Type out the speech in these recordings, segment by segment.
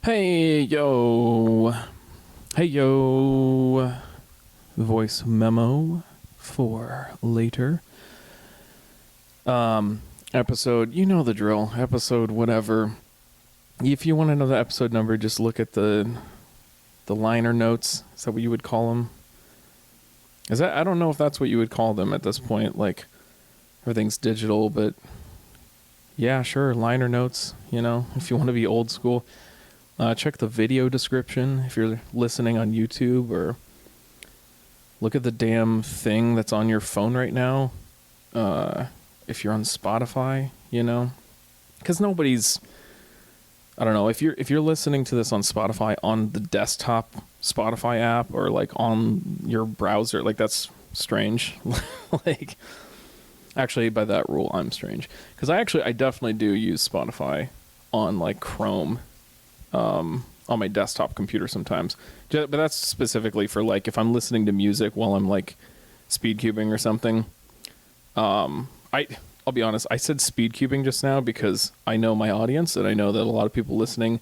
Hey yo, hey yo, voice memo for later. Episode, you know the drill. Episode whatever. If you want to know the episode number, just look at the liner notes. Is that what you would call them? Is that, I don't know if that's what you would call them at this point. Like everything's digital, but yeah, sure, liner notes. You know, if you want to be old school. Check the video description if you're listening on YouTube, or look at the damn thing that's on your phone right now. If you're on Spotify, you know, because nobody's, I don't know, if you're listening to this on Spotify on the desktop Spotify app or like on your browser, like that's strange. Like, actually, by that rule, I'm strange because I definitely do use Spotify on like Chrome. On my desktop computer sometimes, but that's specifically for like if I'm listening to music while I'm like speed cubing or something. I'll be honest, I said speed cubing just now because I know my audience and I know that a lot of people listening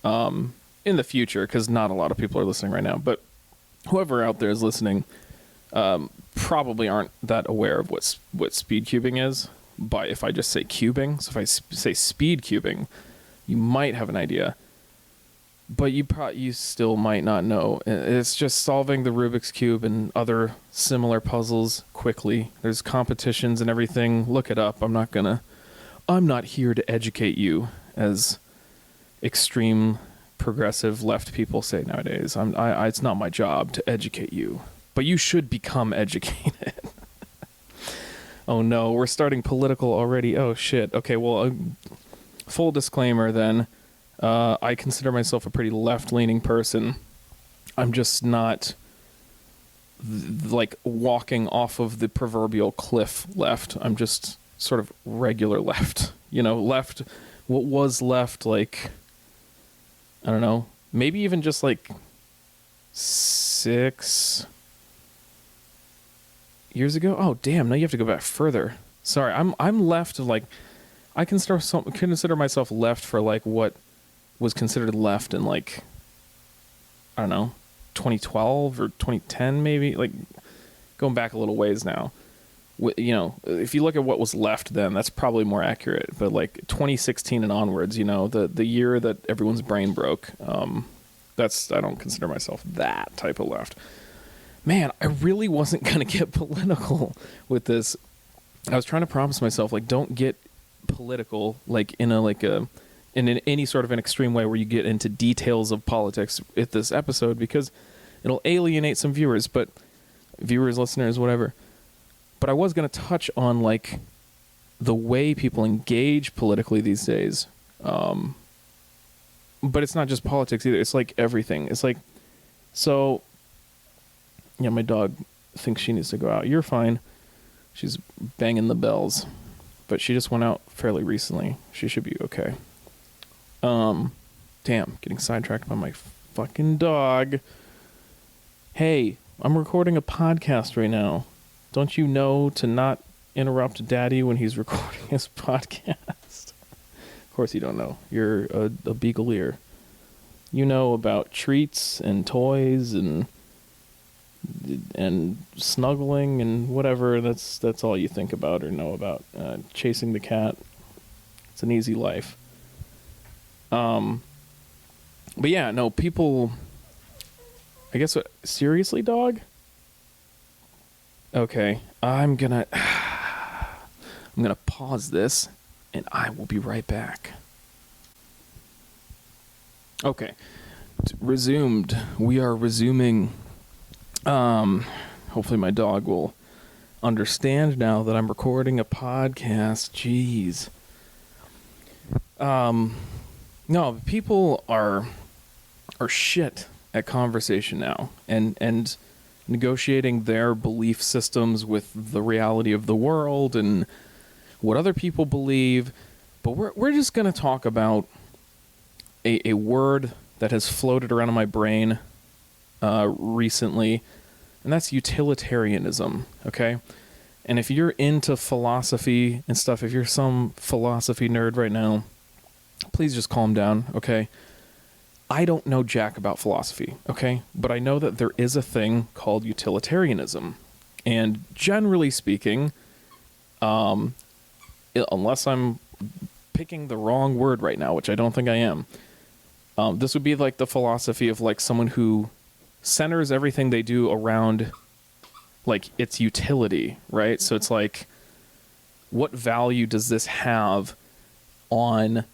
in the future, because not a lot of people are listening right now, but whoever out there is listening probably aren't that aware of what speed cubing is. But if I just say cubing, so if I say speed cubing, you might have an idea. But you still might not know. It's just solving the Rubik's Cube and other similar puzzles quickly. There's competitions and everything. Look it up. I'm not here to educate you, as extreme progressive left people say nowadays. It's not my job to educate you. But you should become educated. Oh no, we're starting political already. Oh shit. Okay, well, full disclaimer then. I consider myself a pretty left-leaning person. I'm just not like walking off of the proverbial cliff left. I'm just sort of regular left. You know, left, what was left, like, I don't know, maybe even just like 6 years ago. Oh, damn, now you have to go back further. Sorry, I'm left, like, I consider myself left for like what was considered left in like, I don't know, 2012 or 2010 maybe, like going back a little ways now. You know, if you look at what was left then, that's probably more accurate. But like 2016 and onwards, you know, the year that everyone's brain broke, I don't consider myself that type of left. Man, I really wasn't gonna get political with this. I was trying to promise myself, like, don't get political, like in any sort of an extreme way where you get into details of politics at this episode, because it'll alienate some viewers, listeners, whatever. But I was going to touch on like the way people engage politically these days. But it's not just politics either. It's like everything. It's like, so yeah, my dog thinks she needs to go out. You're fine. She's banging the bells, but she just went out fairly recently. She should be okay. Damn, getting sidetracked by my fucking dog. Hey, I'm recording a podcast right now. Don't you know to not interrupt Daddy when he's recording his podcast? Of course you don't know. You're a beagle ear. You know about treats and toys and snuggling and whatever. That's all you think about or know about. Chasing the cat. It's an easy life. But yeah, no, people, I guess, seriously, dog? Okay, I'm gonna pause this, and I will be right back. Okay, resumed. We are resuming. Hopefully my dog will understand now that I'm recording a podcast. Jeez. No, people are shit at conversation now, and negotiating their belief systems with the reality of the world and what other people believe. But we're just gonna talk about a word that has floated around in my brain recently, and that's utilitarianism. Okay, and if you're into philosophy and stuff, if you're some philosophy nerd right now, please just calm down, okay? I don't know jack about philosophy, okay? But I know that there is a thing called utilitarianism. And generally speaking, unless I'm picking the wrong word right now, which I don't think I am, this would be like the philosophy of like someone who centers everything they do around like its utility, right? So it's like, what value does this have on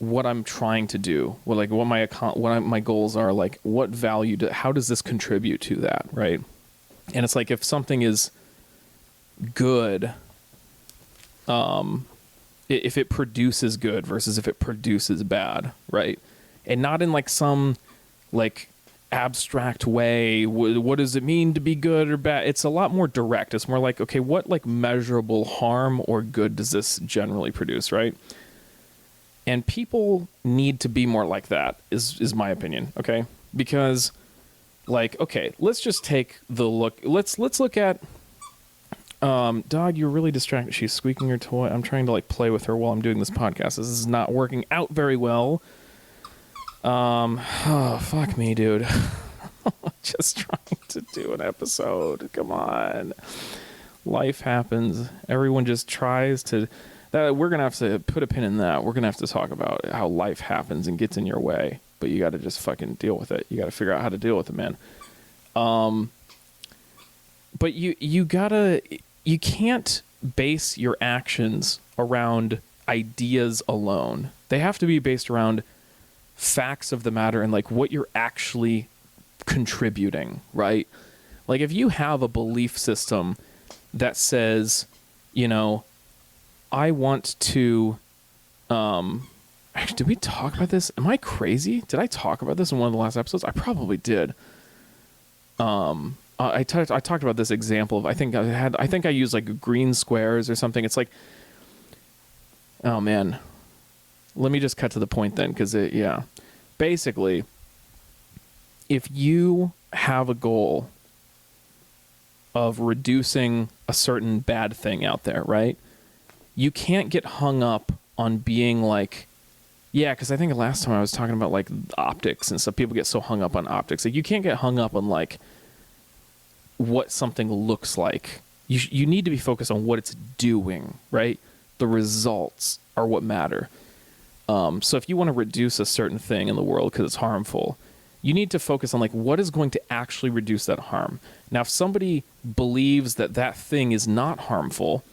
what I'm trying to do? Well, like what my goals are, like what value, how does this contribute to that, right? And it's like if something is good, if it produces good versus if it produces bad, right? And not in like some like abstract way, what does it mean to be good or bad? It's a lot more direct. It's more like, okay, what like measurable harm or good does this generally produce, right? And people need to be more like that, is my opinion, okay? Because like, okay, let's just take the look. Let's look at dog, you're really distracted. She's squeaking her toy. I'm trying to like play with her while I'm doing this podcast. This is not working out very well. Oh, fuck me, dude. Just trying to do an episode. Come on. Life happens. Everyone just tries to. We're gonna have to put a pin in that. We're gonna have to talk about how life happens and gets in your way, but you got to just fucking deal with it. You got to figure out how to deal with it, man. But you can't base your actions around ideas alone. They have to be based around facts of the matter and like what you're actually contributing, right? Like if you have a belief system that says, you know, I want to actually, did we talk about this? Am I crazy? Did I talk about this in one of the last episodes? I probably did. I talked about this example of I think I used like green squares or something. It's like, oh man, let me just cut to the point then, because basically, if you have a goal of reducing a certain bad thing out there, right? You can't get hung up on being like, yeah, because I think last time I was talking about like optics and stuff. People get so hung up on optics. Like you can't get hung up on like what something looks like. You need to be focused on what it's doing, right? The results are what matter. So if you want to reduce a certain thing in the world because it's harmful, you need to focus on like what is going to actually reduce that harm. Now, if somebody believes that that thing is not harmful,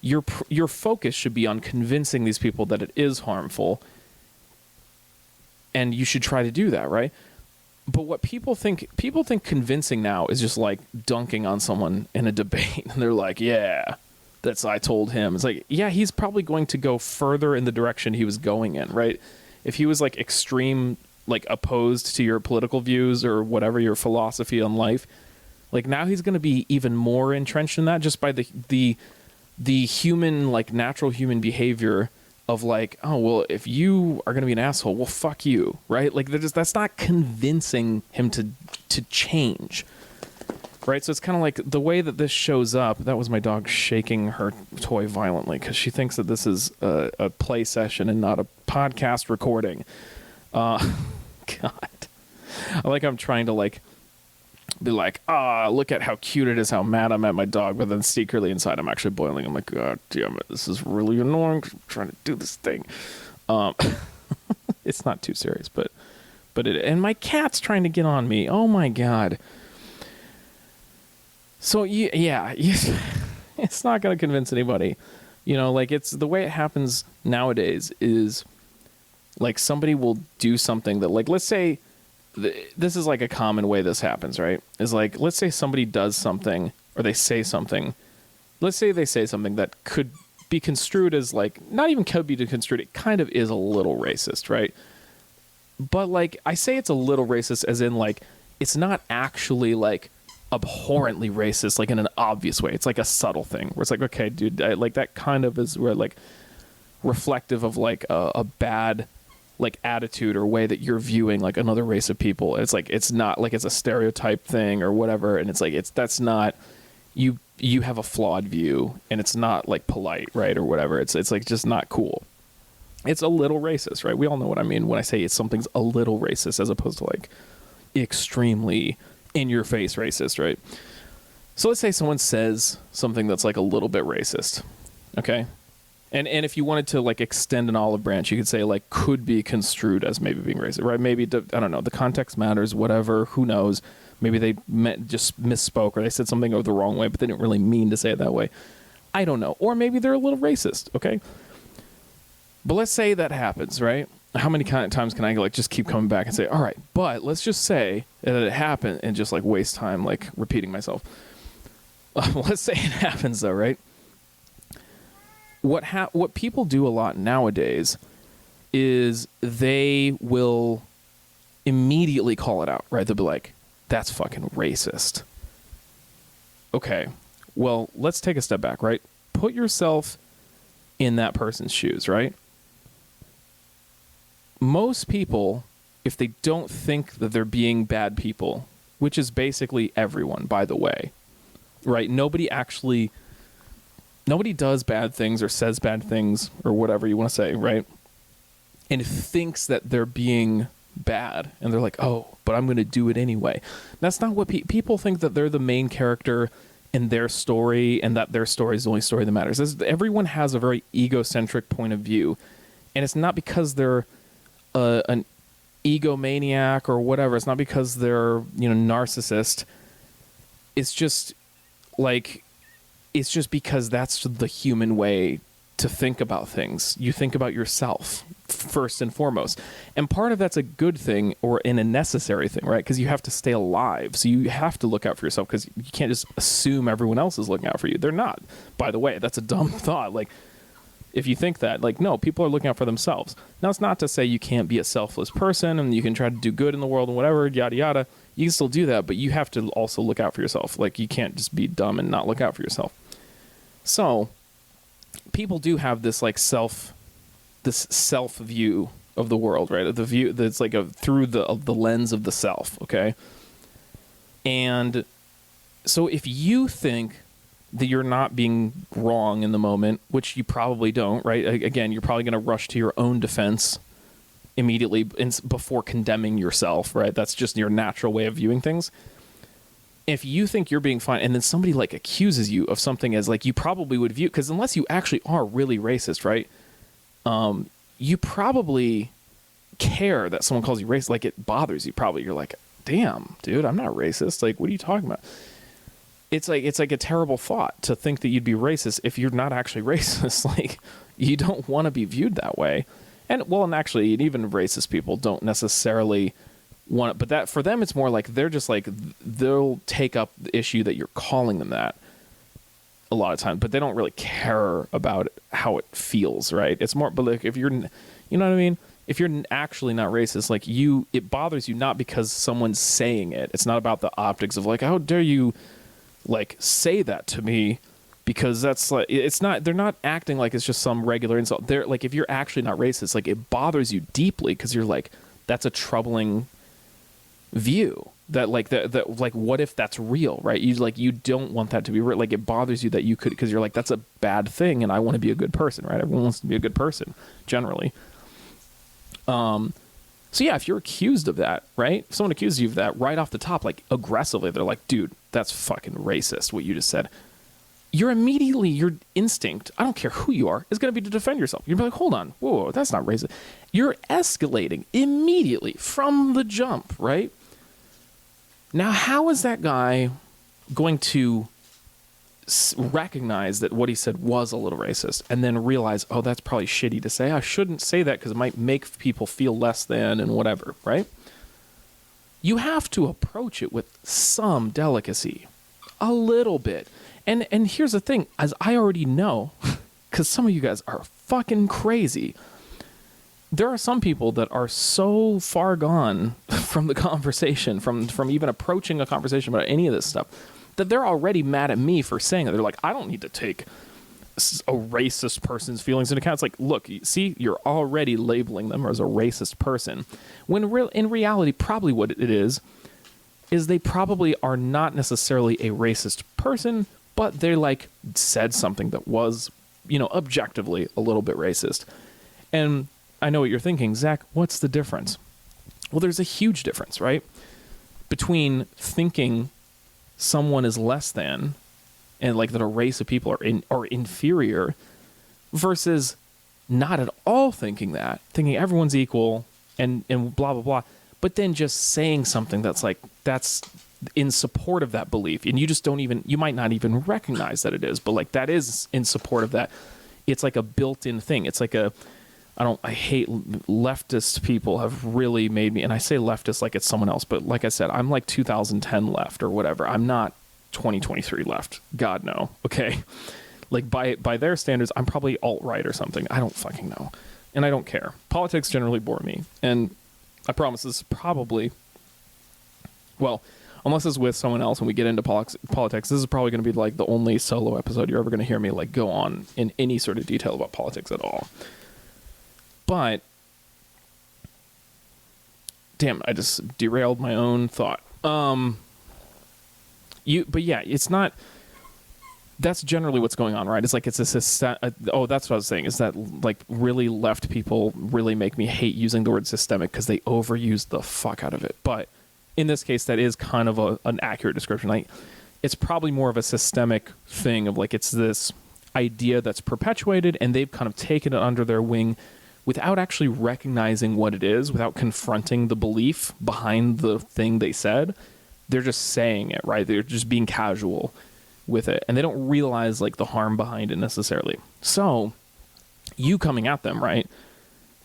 your focus should be on convincing these people that it is harmful, and you should try to do that, right? But what people think convincing now is just like dunking on someone in a debate, and they're like, yeah, I told him. It's like, yeah, he's probably going to go further in the direction he was going in, right? If he was like extreme, like opposed to your political views or whatever, your philosophy on life, like now he's going to be even more entrenched in that just by the human, like natural human behavior of like, oh, well, if you are going to be an asshole, well, fuck you, right? Like that's not convincing him to change. Right, so it's kind of like the way that this shows up. That was my dog shaking her toy violently because she thinks that this is a play session and not a podcast recording. God, I like I'm trying to like be like, look at how cute it is, how mad I'm at my dog, but then secretly inside I'm actually boiling. I'm like, God damn it, this is really annoying. I'm trying to do this thing. It's not too serious, but it. And my cat's trying to get on me. Oh my God. So yeah, it's not going to convince anybody, you know, like it's the way it happens nowadays is like somebody will do something that like, let's say this is like a common way this happens, right? Is like, let's say somebody does something or they say something. Let's say they say something that could be construed as like, not even could be construed. It kind of is a little racist, right? But like, I say it's a little racist as in like, it's not actually like abhorrently racist, like in an obvious way. It's like a subtle thing where it's like, okay, dude, like that kind of is where like reflective of like a bad like attitude or way that you're viewing like another race of people. It's like, it's not like it's a stereotype thing or whatever. And it's like, that's not, you have a flawed view and it's not like polite, right? Or whatever. It's like just not cool. It's a little racist, right? We all know what I mean when I say something's a little racist as opposed to like extremely in your face racist, right? So let's say someone says something that's like a little bit racist, okay? And if you wanted to like extend an olive branch, you could say like could be construed as maybe being racist, right? Maybe, I don't know, the context matters, whatever, who knows? Maybe they just misspoke or they said something the wrong way, but they didn't really mean to say it that way. I don't know. Or maybe they're a little racist, okay? But let's say that happens, right? How many times can I like just keep coming back and say, all right, but let's just say that it happened and just like waste time like repeating myself. Let's say it happens though, right? What people do a lot nowadays is they will immediately call it out, right? They'll be like, that's fucking racist. Okay, well, let's take a step back, right? Put yourself in that person's shoes, right? Most people, if they don't think that they're being bad people, which is basically everyone, by the way, right? Nobody does bad things or says bad things or whatever you want to say, right? And thinks that they're being bad. And they're like, oh, but I'm going to do it anyway. That's not what people think, that they're the main character in their story and that their story is the only story that matters. Everyone has a very egocentric point of view. And it's not because they're an egomaniac or whatever. It's not because they're, narcissist. It's just because that's the human way to think about things. You think about yourself first and foremost. And part of that's a good thing or a necessary thing, right? Because you have to stay alive. So you have to look out for yourself because you can't just assume everyone else is looking out for you. They're not. By the way, that's a dumb thought. Like, if you think that, like, no, people are looking out for themselves. Now, it's not to say you can't be a selfless person and you can try to do good in the world and whatever, yada, yada. You can still do that, but you have to also look out for yourself. Like, you can't just be dumb and not look out for yourself. So, people do have this, like, self view of the world, right? The view that's like through the lens of the self, okay? And so if you think that you're not being wrong in the moment, which you probably don't, right? Again, you're probably going to rush to your own defense immediately before condemning yourself, right? That's just your natural way of viewing things. If you think you're being fine and then somebody like accuses you of something as like you probably would view, because unless you actually are really racist, right? You probably care that someone calls you racist. Like, it bothers you probably. You're like, damn, dude, I'm not racist. Like, what are you talking about? It's like a terrible thought to think that you'd be racist if you're not actually racist. Like, you don't want to be viewed that way. And actually, even racist people don't necessarily want it. But that for them, it's more like they're just like, they'll take up the issue that you're calling them that a lot of times, but they don't really care about how it feels, right? It's more, but like if you're, you know what I mean? If you're actually not racist, like it bothers you not because someone's saying it. It's not about the optics of like, how dare you like say that to me, because that's like, it's not, they're not acting like it's just some regular insult. They're like, if you're actually not racist, like it bothers you deeply because you're like, that's a troubling view. That like that like what if that's real, right? You don't want that to be real. Like, it bothers you that you could, because you're like, that's a bad thing and I want to be a good person, right? Everyone wants to be a good person generally. So yeah, if you're accused of that, right? If someone accuses you of that right off the top, like aggressively, they're like, dude, that's fucking racist what you just said. Your instinct, I don't care who you are, is going to be to defend yourself. You're like, hold on, whoa, that's not racist. You're escalating immediately from the jump, right? Now, how is that guy going to recognize that what he said was a little racist and then realize, oh, that's probably shitty to say. I shouldn't say that because it might make people feel less than and whatever, right? You have to approach it with some delicacy, a little bit. And here's the thing, as I already know, because some of you guys are fucking crazy, there are some people that are so far gone from the conversation, from even approaching a conversation about any of this stuff, that they're already mad at me for saying it. They're like, I don't need to take a racist person's feelings into account. It's like, look, see, you're already labeling them as a racist person. When in reality, probably what it is they probably are not necessarily a racist person, but they like said something that was, objectively a little bit racist. And I know what you're thinking, Zach, what's the difference? Well, there's a huge difference, right? Between thinking someone is less than and like that a race of people are inferior versus not at all thinking that, thinking everyone's equal and blah, blah, blah. But then just saying something that's like, that's in support of that belief. And you just don't even, you might not even recognize that it is, but like that is in support of that. It's like a built-in thing. It's like I hate leftist people have really made me, and I say leftist like it's someone else, but like I said, I'm like 2010 left or whatever. I'm not 2023 left. God, no. Okay. Like by their standards, I'm probably alt-right or something. I don't fucking know. And I don't care. Politics generally bore me. And I promise this is probably, well, unless it's with someone else and we get into politics, this is probably going to be like the only solo episode you're ever going to hear me like go on in any sort of detail about politics at all. But, damn, I just derailed my own thought. But yeah, it's not, that's generally what's going on, right? It's like it's a system. Oh, that's what I was saying, is that like really left people really make me hate using the word systemic because they overuse the fuck out of it. But in this case, that is kind of an accurate description. Like, it's probably more of a systemic thing of like, it's this idea that's perpetuated and they've kind of taken it under their wing without actually recognizing what it is, without confronting the belief behind the thing they said. They're just saying it, right? They're just being casual with it, and they don't realize like the harm behind it necessarily. So you coming at them, right?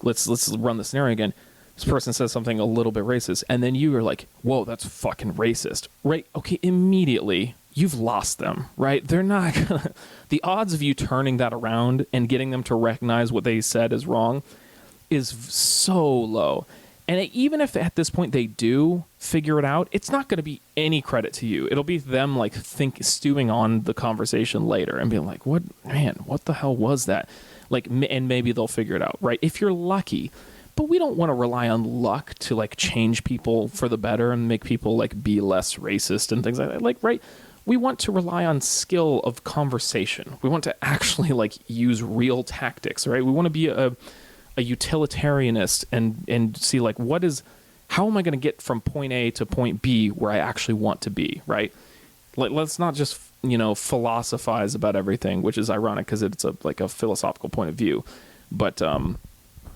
Let's run the scenario again. This person says something a little bit racist, and then you are like, whoa, that's fucking racist, right? Okay, immediately you've lost them, right? They're not gonna, the odds of you turning that around and getting them to recognize what they said is wrong is so low. And even if at this point they do figure it out, it's not going to be any credit to you. It'll be them like stewing on the conversation later and being like, what the hell was that? Like, and maybe they'll figure it out, right? If you're lucky. But we don't want to rely on luck to like change people for the better and make people like be less racist and things like that. Like, right? We want to rely on skill of conversation. We want to actually like use real tactics, right? We want to be a utilitarianist and see like how am I going to get from point A to point B where I actually want to be, right? Like, let's not just, philosophize about everything, which is ironic because it's like a philosophical point of view. But,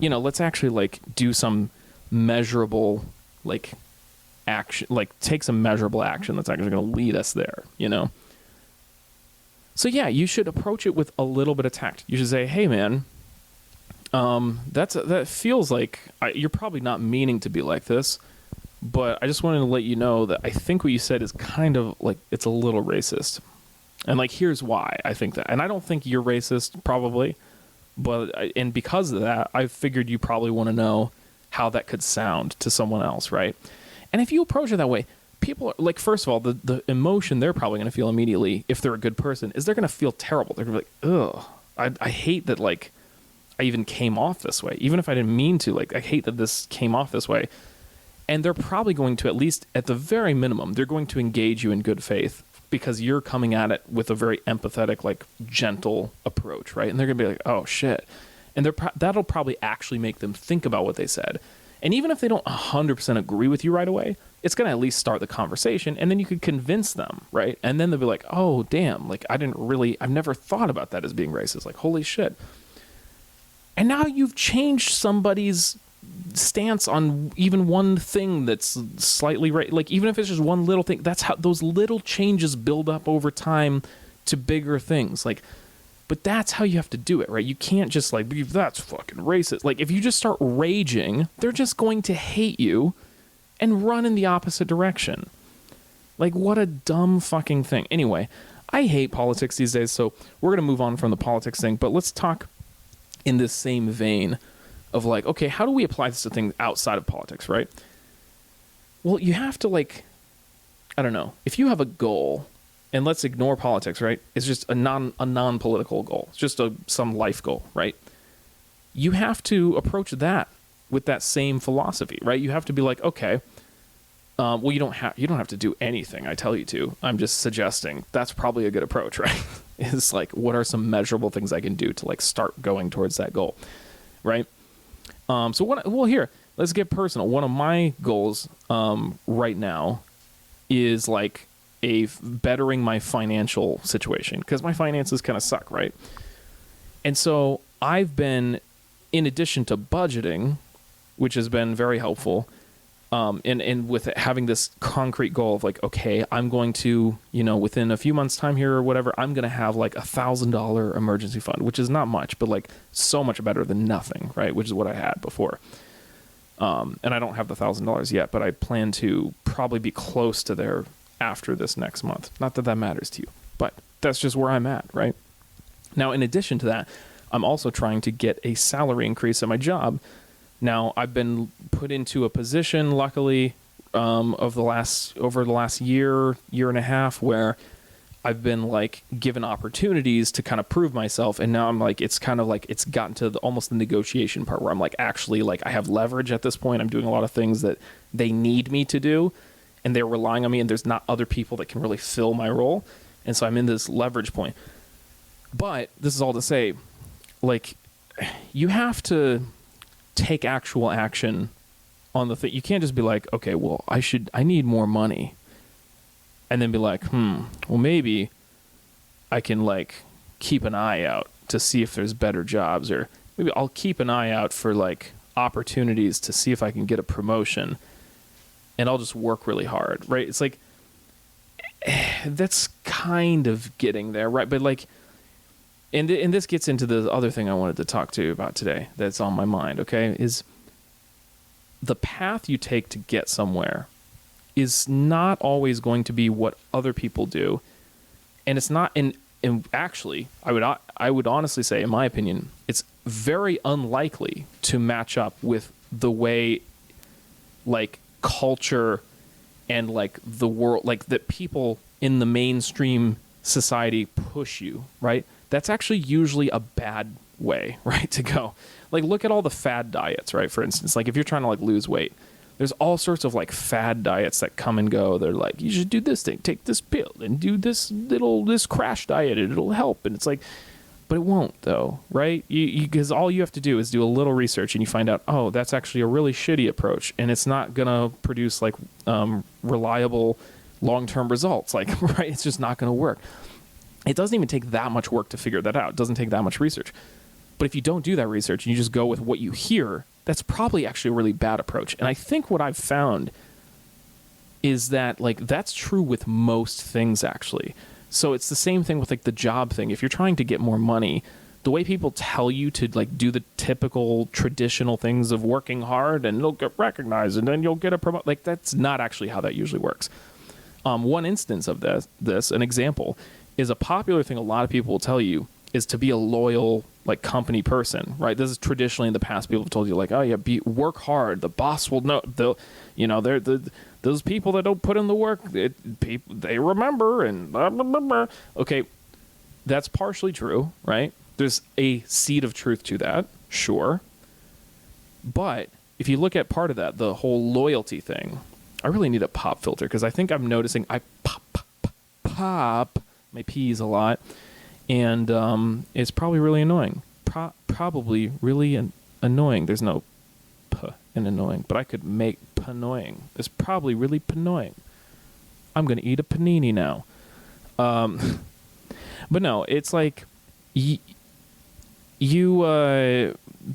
let's actually like do some measurable like action, like take some measurable action that's actually going to lead us there, So yeah, you should approach it with a little bit of tact. You should say, hey man, that feels like you're probably not meaning to be like this, but I just wanted to let you know that I think what you said is kind of like, it's a little racist. And like, here's why I think that. And I don't think you're racist, probably, and because of that, I figured you probably want to know how that could sound to someone else, right? And if you approach it that way, people are like, first of all, the emotion they're probably going to feel immediately, if they're a good person, is they're going to feel terrible. They're going to be like, ugh, I hate that, like, I even came off this way. Even if I didn't mean to, like, I hate that this came off this way. And they're probably going to, at least at the very minimum, they're going to engage you in good faith because you're coming at it with a very empathetic, like, gentle approach, right? And they're going to be like, oh, shit. And that'll probably actually make them think about what they said. And even if they don't 100% agree with you right away, it's going to at least start the conversation, and then you could convince them, right? And then they'll be like, oh, damn, like, I've never thought about that as being racist. Like, holy shit. And now you've changed somebody's stance on even one thing that's slightly right. Like, even if it's just one little thing, that's how those little changes build up over time to bigger things. Like, but that's how you have to do it, right? You can't just like, that's fucking racist. Like, if you just start raging, they're just going to hate you and run in the opposite direction. Like, what a dumb fucking thing. Anyway, I hate politics these days, so we're going to move on from the politics thing, but let's talk in this same vein of like, okay, how do we apply this to things outside of politics, right? Well, you have to like, I don't know, if you have a goal, and let's ignore politics, right? It's just a non-political goal. It's just some life goal, right? You have to approach that with that same philosophy, right? You have to be like, okay, well, you don't have to do anything I tell you to. I'm just suggesting that's probably a good approach, right? It's like, what are some measurable things I can do to like start going towards that goal, right? Here, let's get personal. One of my goals right now is like bettering my financial situation, because my finances kind of suck, right? And so I've been, in addition to budgeting, which has been very helpful, and with having this concrete goal of like, okay, I'm going to, within a few months' time here or whatever, I'm going to have like $1,000 emergency fund, which is not much, but like so much better than nothing, right? Which is what I had before. And I don't have the $1,000 yet, but I plan to probably be close to there after this next month. Not that that matters to you, but that's just where I'm at, right? Now, in addition to that, I'm also trying to get a salary increase at my job. Now, I've been put into a position, luckily, over the last year and a half, where I've been like given opportunities to kind of prove myself, and now I'm like, it's kind of like it's gotten to almost the negotiation part where I'm like, actually, like I have leverage at this point. I'm doing a lot of things that they need me to do, and they're relying on me, and there's not other people that can really fill my role, and so I'm in this leverage point. But this is all to say, like, you have to take actual action on the thing. You can't just be like, okay, well, I need more money, and then be like, well, maybe I can like keep an eye out to see if there's better jobs, or maybe I'll keep an eye out for like opportunities to see if I can get a promotion, and I'll just work really hard, right? It's like, that's kind of getting there, right? But like, and this gets into the other thing I wanted to talk to you about today that's on my mind, okay, is the path you take to get somewhere is not always going to be what other people do. And it's not, and actually, I would honestly say, in my opinion, it's very unlikely to match up with the way, like, culture and, like, the world, like, that people in the mainstream society push you, right? That's actually usually a bad way, right, to go. Like, look at all the fad diets, right? For instance, like if you're trying to like lose weight, there's all sorts of like fad diets that come and go. They're like, you should do this thing, take this pill, and do this crash diet, and it'll help. And it's like, but it won't though, right? Because all you have to do is do a little research, and you find out, oh, that's actually a really shitty approach, and it's not gonna produce like reliable long-term results. Like, right? It's just not gonna work. It doesn't even take that much work to figure that out. It doesn't take that much research. But if you don't do that research and you just go with what you hear, that's probably actually a really bad approach. And I think what I've found is that, like, that's true with most things, actually. So it's the same thing with like the job thing. If you're trying to get more money, the way people tell you to like do the typical traditional things of working hard and it'll get recognized and then you'll get a promotion, like that's not actually how that usually works. One instance of this, an example, is a popular thing a lot of people will tell you is to be a loyal like company person, right? This is traditionally in the past people have told you like, oh yeah, work hard. The boss will know. Those people that don't put in the work, they remember and blah, blah, blah, blah. Okay, that's partially true, right? There's a seed of truth to that, sure. But if you look at part of that, the whole loyalty thing, I really need a pop filter because I think I'm noticing I pop my P's a lot, and it's probably really annoying. Probably really annoying. There's no p in annoying, but I could make annoying. It's probably really annoying. I'm gonna eat a panini now. But no, it's like the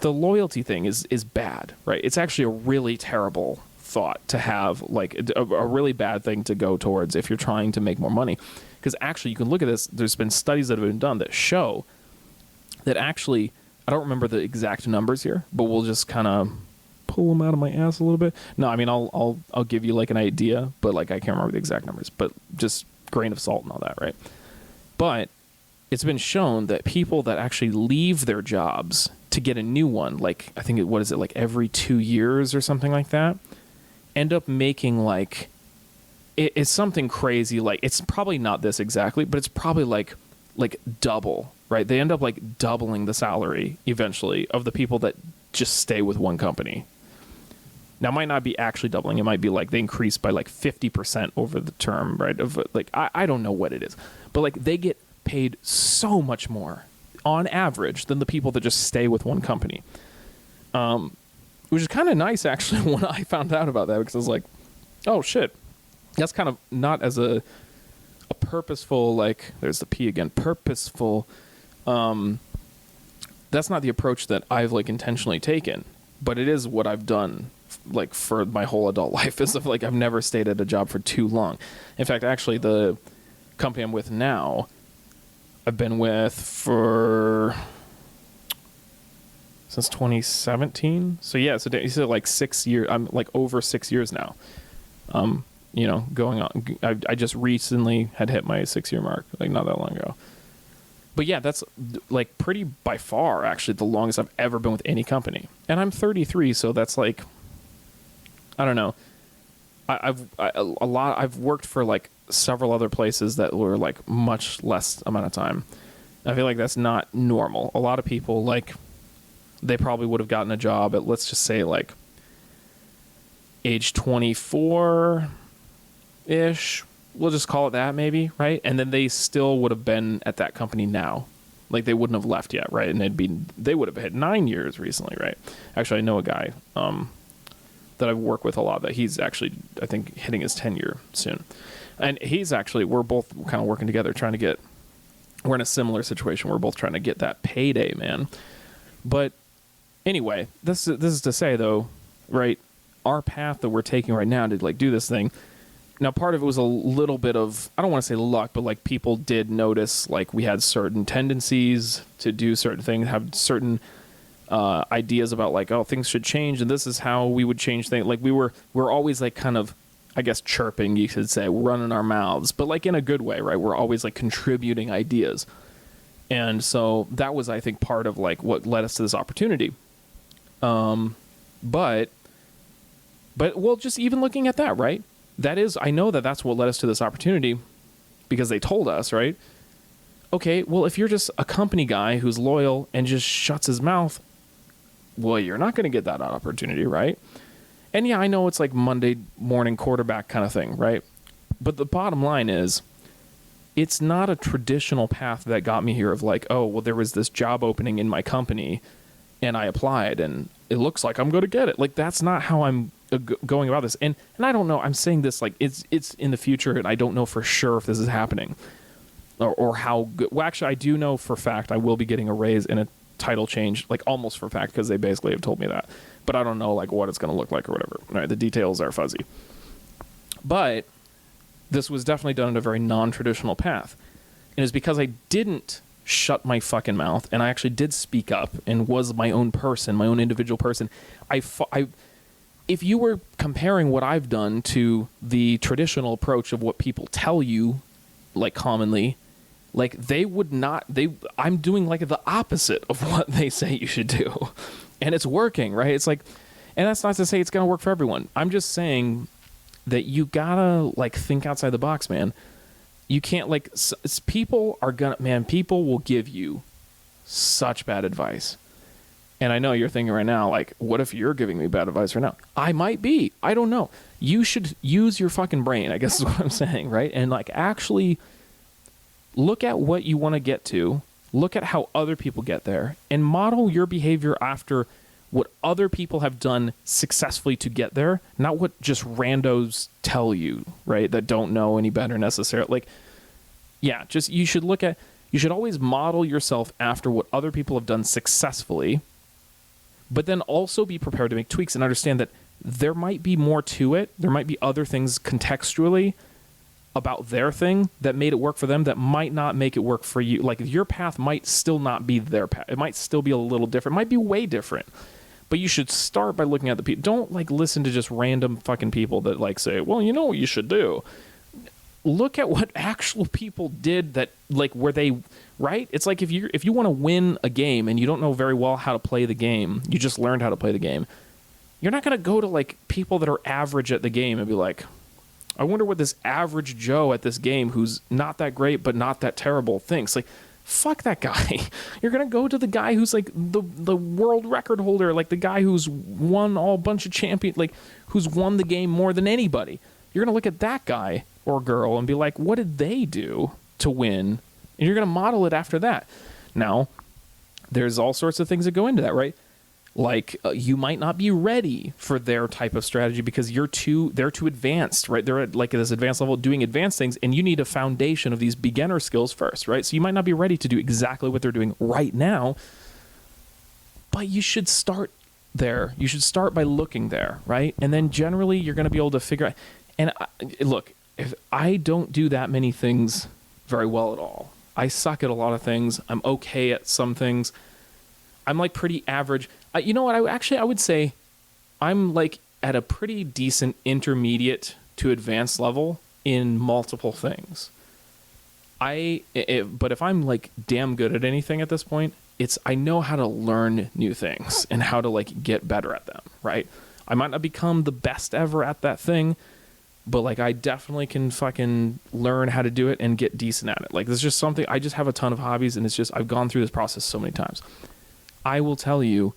loyalty thing is bad, right? It's actually a really terrible thought to have, like a really bad thing to go towards if you're trying to make more money. Because actually, you can look at this. There's been studies that have been done that show that actually, I don't remember the exact numbers here, but we'll just kind of pull them out of my ass a little bit. No, I mean, I'll give you like an idea, but like I can't remember the exact numbers. But just grain of salt and all that, right? But it's been shown that people that actually leave their jobs to get a new one, like I think what is it, like every 2 years or something like that, end up making like it's something crazy. Like it's probably not this exactly, but it's probably like double, right? They end up like doubling the salary eventually of the people that just stay with one company. Now, it might not be actually doubling. It might be like they increase by like 50% over the term, right? Of like I don't know what it is, but like they get paid so much more on average than the people that just stay with one company. which is kind of nice actually when I found out about that, because I was like, oh shit, that's kind of not as a purposeful, like, there's the P again, purposeful, that's not the approach that I've like intentionally taken, but it is what I've done like for my whole adult life. Is like I've never stayed at a job for too long. In fact, actually the company I'm with now, I've been with for since 2017. So yeah, so you said like 6 years. I'm like over 6 years now. You know, going on. I just recently had hit my 6-year mark, like not that long ago. But yeah, that's like pretty by far actually the longest I've ever been with any company. And I'm 33, so that's like, I don't know. I've worked for like several other places that were like much less amount of time. I feel like that's not normal. A lot of people, like, they probably would have gotten a job at, let's just say, like age 24-ish. We'll just call it that, maybe, right? And then they still would have been at that company now. Like, they wouldn't have left yet, right? And they would have hit 9 years recently, right? Actually, I know a guy that I work with a lot that he's actually, I think, hitting his 10-year soon. And he's actually, we're both kind of working together, we're in a similar situation. We're both trying to get that payday, man. But anyway, this is to say, though, right, our path that we're taking right now to, like, do this thing, now, part of it was a little bit of, I don't want to say luck, but like people did notice, like, we had certain tendencies to do certain things, have certain ideas about like, oh, things should change, and this is how we would change things. Like we're always like kind of, I guess, chirping, you could say, running our mouths, but like in a good way, right? We're always like contributing ideas. And so that was, I think, part of like what led us to this opportunity. But well, just even looking at that, right? That is, I know that that's what led us to this opportunity because they told us, right? Okay, well, if you're just a company guy who's loyal and just shuts his mouth, well, you're not going to get that opportunity, right? And yeah, I know it's like Monday morning quarterback kind of thing, right? But the bottom line is, it's not a traditional path that got me here of like, oh, well, there was this job opening in my company and I applied and it looks like I'm going to get it. Like, that's not how I'm going about this. And I don't know, I'm saying this like it's in the future, and I don't know for sure if this is happening or how good. Well, actually, I do know for a fact I will be getting a raise and a title change, like almost for a fact, because they basically have told me that. But I don't know like what it's going to look like or whatever. All right, the details are fuzzy. But this was definitely done in a very non-traditional path. And it's because I didn't shut my fucking mouth, and I actually did speak up and was my own person, my own individual person. If you were comparing what I've done to the traditional approach of what people tell you, like commonly, like they would not, I'm doing like the opposite of what they say you should do. And it's working, right? It's like, and that's not to say it's going to work for everyone. I'm just saying that you gotta like think outside the box, man. You can't like, people will give you such bad advice. And I know you're thinking right now, like, what if you're giving me bad advice right now? I might be. I don't know. You should use your fucking brain, I guess is what I'm saying, right? And, like, actually look at what you want to get to. Look at how other people get there. And model your behavior after what other people have done successfully to get there, not what just randos tell you, right, that don't know any better necessarily. Like, yeah, just you should always model yourself after what other people have done successfully, but then also be prepared to make tweaks and understand that there might be more to it. There might be other things contextually about their thing that made it work for them that might not make it work for you. Like, your path might still not be their path. It might still be a little different. It might be way different. But you should start by looking at the people. Don't, like, listen to just random fucking people that, like, say, well, you know what you should do. Look at what actual people did that, like, where they, right? It's like if you want to win a game and you don't know very well how to play the game, you just learned how to play the game, you're not going to go to, like, people that are average at the game and be like, I wonder what this average Joe at this game who's not that great but not that terrible thinks. Like, fuck that guy. You're going to go to the guy who's, like, the world record holder, like the guy who's won all bunch of champions, like, who's won the game more than anybody. You're going to look at that guy or girl and be like, what did they do to win? And you're going to model it after that. Now, there's all sorts of things that go into that, right? Like you might not be ready for their type of strategy because they're too advanced, right? They're at like this advanced level doing advanced things, and you need a foundation of these beginner skills first, right? So you might not be ready to do exactly what they're doing right now, but you should start there. You should start by looking there, right? And then generally you're going to be able to figure out. And look, if I don't do that many things very well at all. I suck at a lot of things. I'm okay at some things. I'm like pretty average. You know what? I would say I'm like at a pretty decent intermediate to advanced level in multiple things. But if I'm like damn good at anything at this point, I know how to learn new things and how to like get better at them, right? I might not become the best ever at that thing, but like I definitely can fucking learn how to do it and get decent at it. Like there's just something, I just have a ton of hobbies, and it's just, I've gone through this process so many times. I will tell you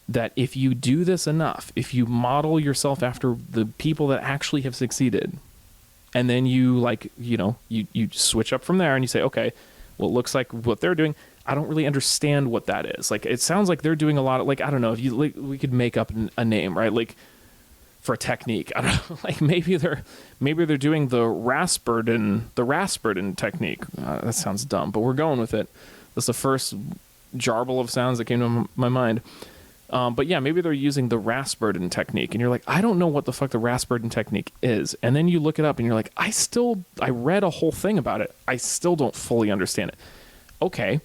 that if you do this enough, if you model yourself after the people that actually have succeeded, and then you like, you switch up from there and you say, okay, well, it looks like what they're doing, I don't really understand what that is. Like, it sounds like they're doing a lot of, like, I don't know, if you like, we could make up a name, right? Like for a technique, I don't know, like maybe they're doing the Rasperden technique. That sounds dumb, but we're going with it. That's the first jarble of sounds that came to my mind. But yeah, maybe they're using the Rasperden technique, and you're like, I don't know what the fuck the Rasperden technique is. And then you look it up and you're like, I read a whole thing about it. I still don't fully understand it. Okay.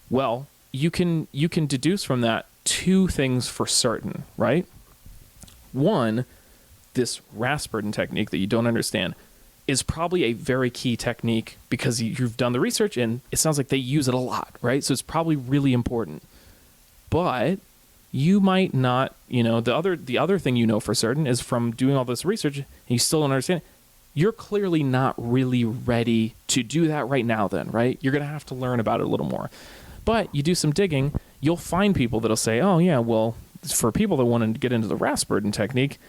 Well, you can deduce from that two things for certain, right? One, this Rasperden technique that you don't understand is probably a very key technique because you've done the research and it sounds like they use it a lot, right? So it's probably really important. But you might not, the other thing you know for certain is from doing all this research and you still don't understand it, you're clearly not really ready to do that right now then, right? You're going to have to learn about it a little more. But you do some digging, you'll find people that'll say, oh yeah, well, for people that want to get into the Rasperden technique,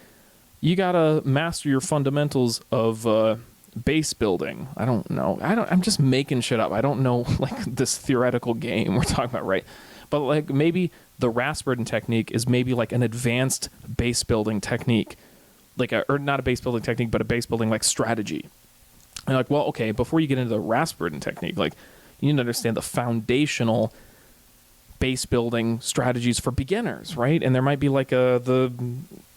you got to master your fundamentals of base building. I don't know. I'm just making shit up. I don't know like this theoretical game we're talking about, right? But like maybe the Rasperden technique is maybe like an advanced base building technique, or not a base building technique, but a base building like strategy. And like, well, okay, before you get into the Rasperden technique, like you need to understand the foundational base building strategies for beginners, right? And there might be like the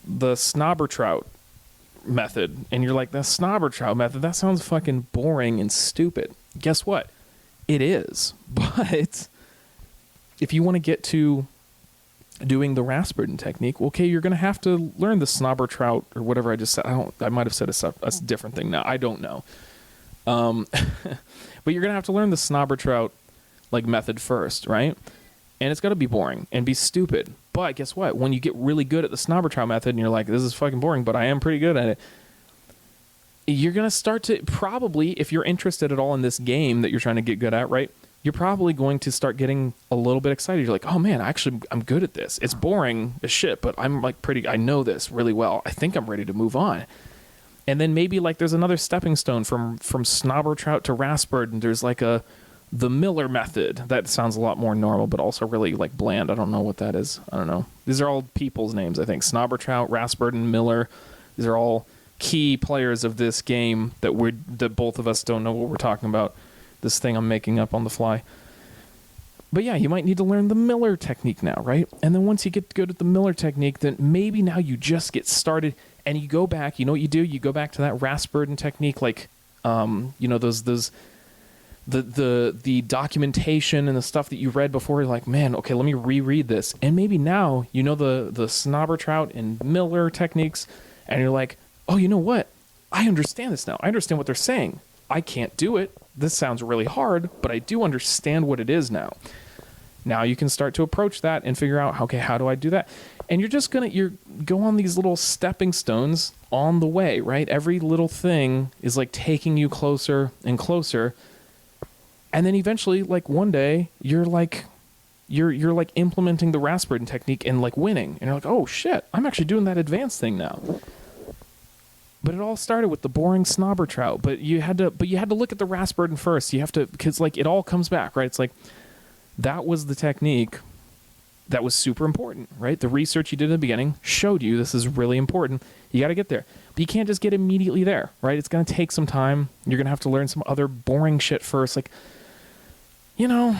Snobbertrout method, and you're like, the Snobbertrout method, that sounds fucking boring and stupid. Guess what? It is. But if you want to get to doing the Rasperden technique, okay, you're going to have to learn the Snobbertrout or whatever I just said. I might have said a different thing now. I don't know. But you're going to have to learn the Snobbertrout like method first, right? And it's got to be boring and be stupid. But guess what? When you get really good at the Snobbertrout method and you're like, this is fucking boring, but I am pretty good at it, you're going to start to probably, if you're interested at all in this game that you're trying to get good at, right? You're probably going to start getting a little bit excited. You're like, oh man, I'm good at this. It's boring as shit, but I'm like I know this really well. I think I'm ready to move on. And then maybe like there's another stepping stone from Snobbertrout to Rasperden. There's like the Miller method. That sounds a lot more normal, but also really like bland. I don't know what that is. I don't know. These are all people's names, I think. Snobbertrout, Rasperden, Miller. These are all key players of this game that both of us don't know what we're talking about. This thing I'm making up on the fly. But yeah, you might need to learn the Miller technique now, right? And then once you get good at the Miller technique, then maybe now you just get started and you go back. You know what you do? You go back to that Rasperden technique, like those the documentation and the stuff that you read before. You're like, man, okay, let me reread this. And maybe now you know the Snobbertrout and Miller techniques, and you're like, oh, you know what? I understand this now. I understand what they're saying. I can't do it. This sounds really hard, but I do understand what it is now. Now you can start to approach that and figure out, okay, how do I do that? And you're go on these little stepping stones on the way, right? Every little thing is like taking you closer and closer. And then eventually, like one day, you're like implementing the Rasperden technique and like winning. And you're like, oh shit, I'm actually doing that advanced thing now. But it all started with the boring Snobbertrout. But you had to look at the Rasperden first. You have to, because like it all comes back, right? It's like that was the technique that was super important, right? The research you did in the beginning showed you this is really important. You got to get there. But you can't just get immediately there, right? It's going to take some time. You're going to have to learn some other boring shit first. Like, you know,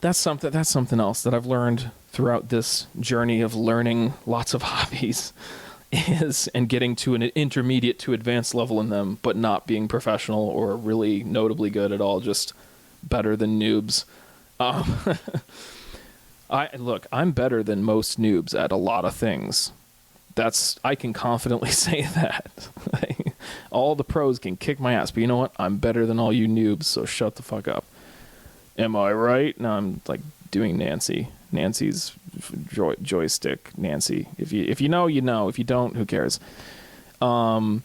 that's something else that I've learned throughout this journey of learning lots of hobbies and getting to an intermediate to advanced level in them, but not being professional or really notably good at all, just better than noobs. I'm better than most noobs at a lot of things. I can confidently say that. All the pros can kick my ass, but you know what? I'm better than all you noobs, so shut the fuck up. Am I right? No, I'm like doing Nancy's joystick. Nancy. If you know, you know. If you don't, who cares? But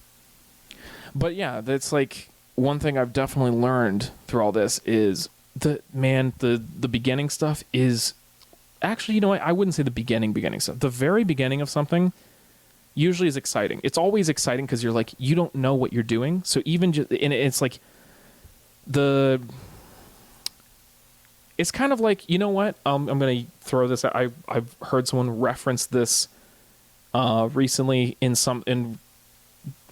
yeah, that's like one thing I've definitely learned through all this is the beginning stuff is actually, you know what? I wouldn't say the beginning stuff. The very beginning of something usually is exciting. It's always exciting because you're like, you don't know what you're doing. So even just, and it's like it's kind of like, you know what? I'm going to throw this out. I've heard someone reference this recently in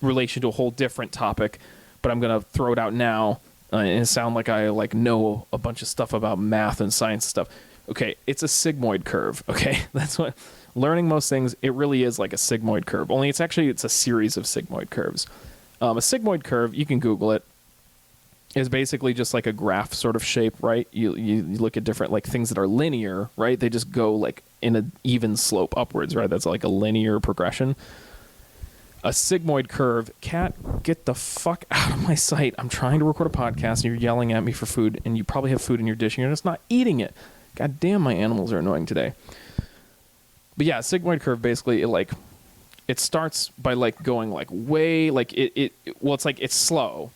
relation to a whole different topic, but I'm going to throw it out now and sound like I know a bunch of stuff about math and science stuff. Okay, it's a sigmoid curve. Okay, that's what learning most things. It really is like a sigmoid curve. Only it's a series of sigmoid curves. A sigmoid curve, you can Google it, is basically just like a graph sort of shape, right? You look at different like things that are linear, right? They just go like in an even slope upwards, right? That's like a linear progression. A sigmoid curve, cat, get the fuck out of my sight. I'm trying to record a podcast and you're yelling at me for food, and you probably have food in your dish and you're just not eating it. God damn, my animals are annoying today. But yeah, sigmoid curve basically it starts by like going like way like it's slow.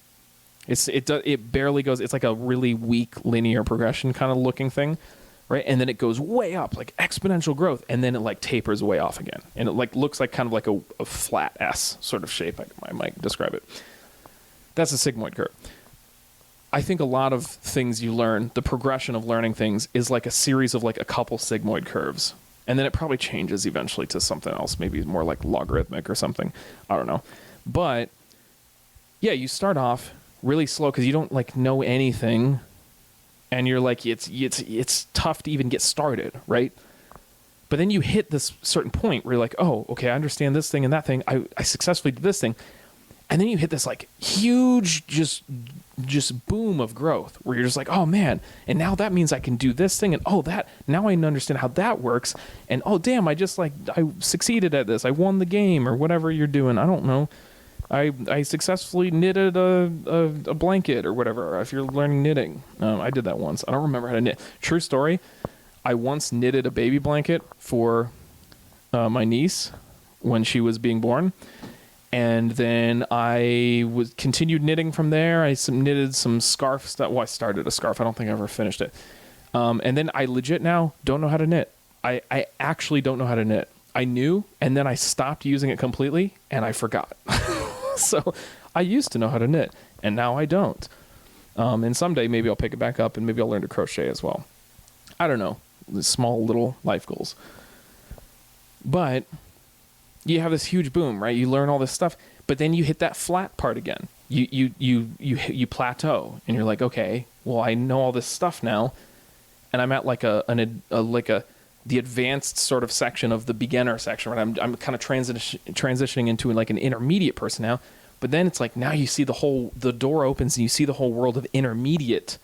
It barely goes. It's like a really weak linear progression kind of looking thing, right? And then it goes way up, like exponential growth, and then it like tapers way off again, and it like looks like kind of like a flat S sort of shape. I might describe it. That's a sigmoid curve. I think a lot of things you learn, the progression of learning things is like a series of like a couple sigmoid curves, and then it probably changes eventually to something else, maybe more like logarithmic or something. I don't know, but yeah, you start off really slow because you don't like know anything, and you're like it's tough to even get started, right? But then you hit this certain point where you're like, oh, okay, I understand this thing and that thing. I successfully did this thing, and then you hit this like huge just boom of growth where you're just like, oh man, and now that means I can do this thing, and oh that now I understand how that works, and oh damn, I succeeded at this. I won the game or whatever you're doing. I don't know. I successfully knitted a blanket or whatever, if you're learning knitting. I did that once. I don't remember how to knit. True story. I once knitted a baby blanket for my niece when she was being born. And then I continued knitting from there. I knitted some scarves. I started a scarf. I don't think I ever finished it. And then I legit now don't know how to knit. I actually don't know how to knit. I knew, and then I stopped using it completely, and I forgot. So I used to know how to knit, and now I don't. And someday maybe I'll pick it back up, and maybe I'll learn to crochet as well. I don't know. Small little life goals. But you have this huge boom, right? You learn all this stuff, but then you hit that flat part again. You plateau, and you're like, okay, well, I know all this stuff now, and I'm at like the advanced sort of section of the beginner section, right? I'm kind of transitioning into like an intermediate person now, but then it's like now you see the door opens and you see the whole world of intermediate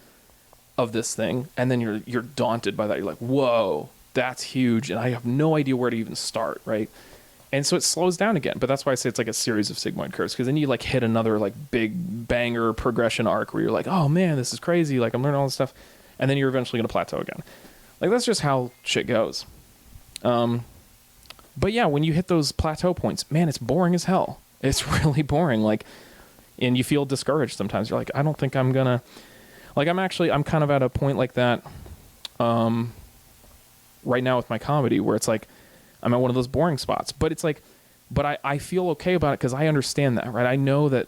of this thing, and then you're daunted by that. You're like, whoa, that's huge, and I have no idea where to even start, right? And so it slows down again, but that's why I say it's like a series of sigmoid curves, because then you like hit another like big banger progression arc where you're like, oh man, this is crazy, like I'm learning all this stuff, and then you're eventually going to plateau again. Like that's just how shit goes. But yeah, when you hit those plateau points, man, it's boring as hell. It's really boring. Like, and you feel discouraged sometimes. You're like, I don't think I'm gonna, like, I'm kind of at a point like that, right now with my comedy, where it's like, I'm at one of those boring spots, but it's like, but I feel okay about it because I understand that, right? I know that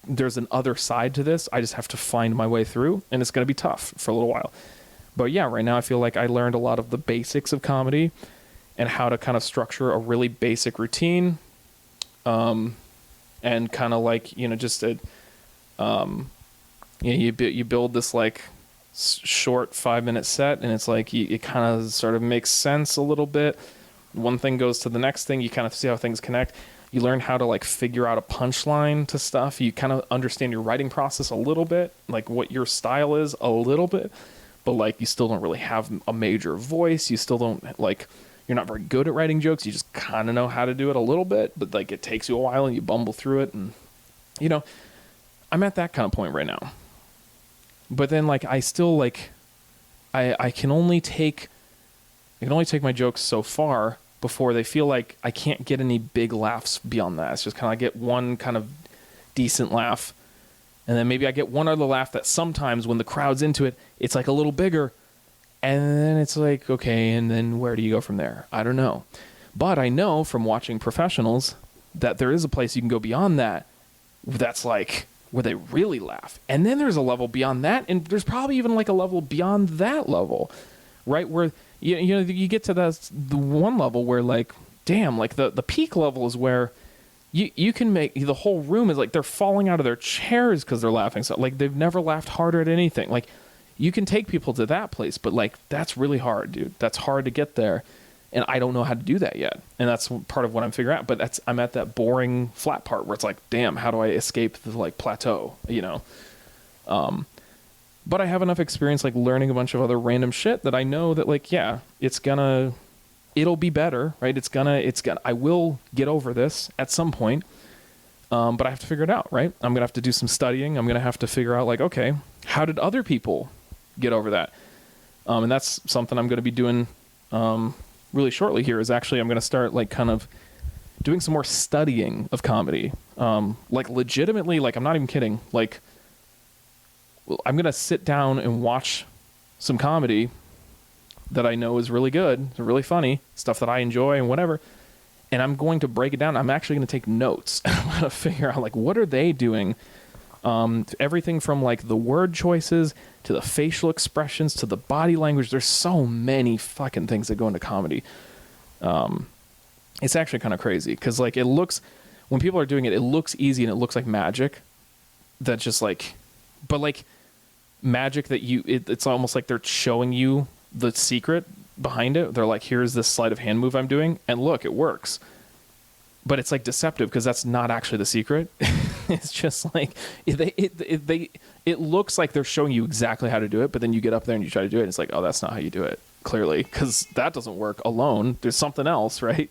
there's an other side to this. I just have to find my way through, and it's going to be tough for a little while. But yeah, right now I feel like I learned a lot of the basics of comedy and how to kind of structure a really basic routine. And kind of like, just a, you build this like short 5-minute set, and it's like it kind of sort of makes sense a little bit. One thing goes to the next thing. You kind of see how things connect. You learn how to like figure out a punchline to stuff. You kind of understand your writing process a little bit, like what your style is a little bit, but like you still don't really have a major voice. You still don't like, you're not very good at writing jokes. You just kind of know how to do it a little bit, but like it takes you a while and you bumble through it. And I'm at that kind of point right now. But then like I still like I can only take my jokes so far before they feel like I can't get any big laughs beyond that. It's just kind of get one kind of decent laugh, and then maybe I get one other laugh that sometimes when the crowd's into it, it's like a little bigger, and then it's like, okay, and then where do you go from there? I don't know. But I know from watching professionals that there is a place you can go beyond that that's like where they really laugh. And then there's a level beyond that, and there's probably even like a level beyond that level, right? Where you get to the one level where like, damn, like the peak level is where you can make the whole room is like they're falling out of their chairs because they're laughing. So like they've never laughed harder at anything. Like you can take people to that place, but like that's really hard, dude. That's hard to get there. And I don't know how to do that yet. And that's part of what I'm figuring out. But I'm at that boring flat part where it's like, damn, how do I escape the like plateau, But I have enough experience like learning a bunch of other random shit that I know that like, yeah, it'll be better, right? I will get over this at some point. But I have to figure it out, right? I'm going to have to do some studying. I'm going to have to figure out like, okay, how did other people get over that? And that's something I'm going to be doing, really shortly here. Is actually, I'm going to start like kind of doing some more studying of comedy. Like legitimately, like I'm not even kidding. Like, I'm going to sit down and watch some comedy that I know is really good, really funny, stuff that I enjoy and whatever. And I'm going to break it down. I'm actually going to take notes. I'm going to figure out like, what are they doing? Everything from like the word choices to the facial expressions to the body language. There's so many fucking things that go into comedy. It's actually kind of crazy because like it looks, when people are doing it, it looks easy and it looks like magic. That's just like, but like magic that it's almost like they're showing you the secret behind it. They're like, here's this sleight of hand move I'm doing, and look, it works. But it's like deceptive because that's not actually the secret. It's just like it looks like they're showing you exactly how to do it, but then you get up there and you try to do it, and it's like, oh, that's not how you do it, clearly, because that doesn't work alone. There's something else, right?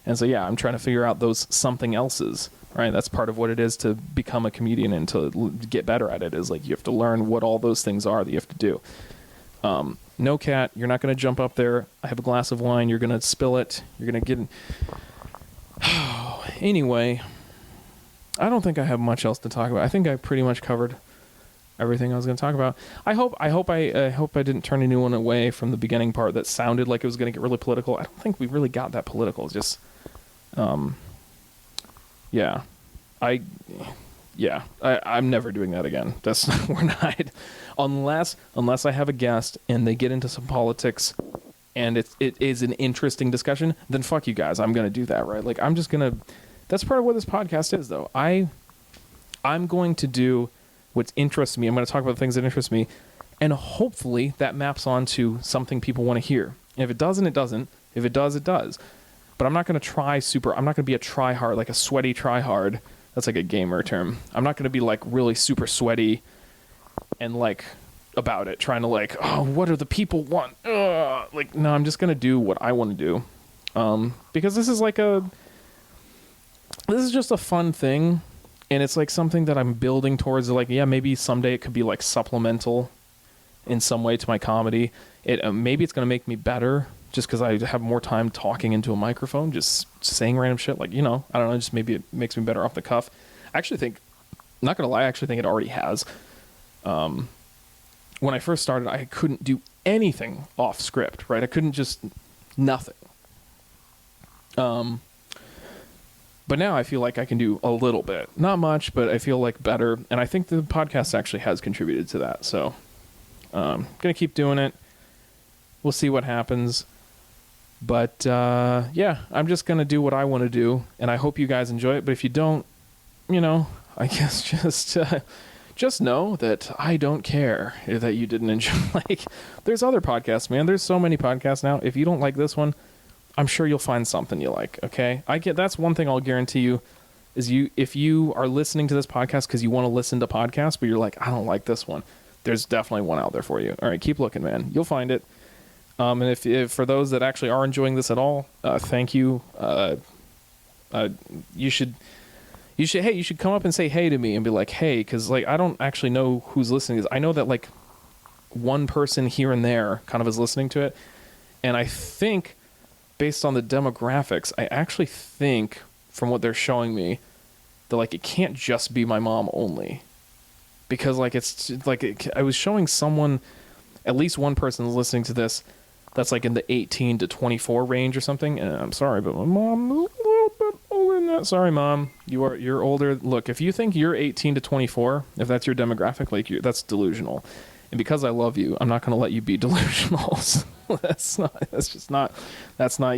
And so yeah, I'm trying to figure out those something else's. Right, that's part of what it is to become a comedian and to get better at it. Is like you have to learn what all those things are that you have to do. No, Cat, you're not going to jump up there. I have a glass of wine. You're going to spill it. You're going to get. Anyway, I don't think I have much else to talk about. I think I pretty much covered everything I was going to talk about. I hope I didn't turn anyone away from the beginning part that sounded like it was going to get really political. I don't think we really got that political. It's just. Yeah, I'm never doing that again. We're not, unless I have a guest and they get into some politics and it is an interesting discussion, then fuck you guys. I'm going to do that, right? Like, that's part of what this podcast is, though. I'm going to do what interests me. I'm going to talk about the things that interest me, and hopefully that maps onto something people want to hear. And if it doesn't, it doesn't. If it does, it does. But I'm not going to I'm not going to be a try-hard, like a sweaty try-hard. That's like a gamer term. I'm not going to be like really super sweaty and like about it, trying to like, oh, what do the people want? Like, no, I'm just going to do what I want to do. Because this is just a fun thing. And it's like something that I'm building towards. Like, yeah, maybe someday it could be like supplemental in some way to my comedy. Maybe it's going to make me better. Just because I have more time talking into a microphone, just saying random shit. Like, I don't know, just maybe it makes me better off the cuff. I actually think, not going to lie, I actually think it already has. When I first started, I couldn't do anything off script, right? I couldn't nothing. But now I feel like I can do a little bit. Not much, but I feel like better. And I think the podcast actually has contributed to that. So, going to keep doing it. We'll see what happens. But yeah, I'm just gonna do what I want to do, and I hope you guys enjoy it. But if you don't, I guess just know that I don't care that you didn't enjoy. Like, there's other podcasts, man. There's so many podcasts now. If you don't like this one, I'm sure you'll find something you like. Okay, that's one thing I'll guarantee you is if you are listening to this podcast because you want to listen to podcasts, but you're like, I don't like this one. There's definitely one out there for you. All right, keep looking, man. You'll find it. And if for those that actually are enjoying this at all, thank you. You should come up and say hey to me and be like, hey, because like I don't actually know who's listening. I know that like one person here and there kind of is listening to it, and I think based on the demographics, I actually think from what they're showing me that like it can't just be my mom only, because like it's like I was showing someone, at least one person is listening to this that's like in the 18 to 24 range or something. And I'm sorry, but my mom is a little bit older than that. Sorry, mom, you're older. Look, if you think you're 18 to 24, if that's your demographic, like that's delusional. And because I love you, I'm not going to let you be delusional. That's not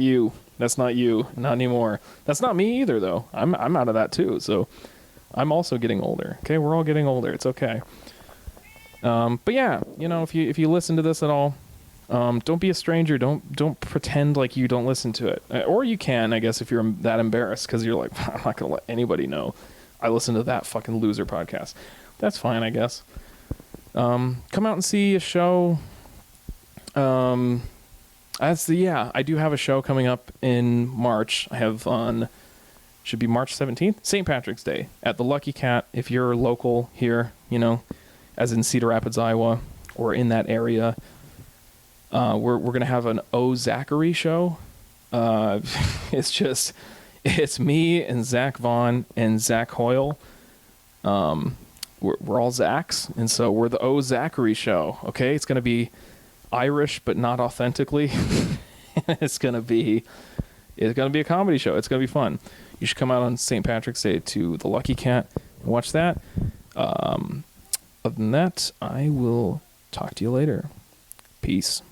you. That's not you. Not anymore. That's not me either, though. I'm out of that too. So I'm also getting older. Okay, we're all getting older. It's okay. But yeah, if you listen to this at all, don't be a stranger. Don't pretend like you don't listen to it. Or you can, I guess, if you're that embarrassed because you're like, I'm not going to let anybody know I listen to that fucking loser podcast. That's fine, I guess. Come out and see a show. I do have a show coming up in March. I have should be March 17th, St. Patrick's Day at the Lucky Cat. If you're local here, as in Cedar Rapids, Iowa, or in that area, we're going to have an O Zachary show. It's me and Zach Vaughn and Zach Hoyle. We're all Zachs, and so we're the O Zachary show. Okay, it's going to be Irish, but not authentically. It's going to be a comedy show. It's going to be fun. You should come out on St. Patrick's Day to the Lucky Cat and watch that. Other than that, I will talk to you later. Peace.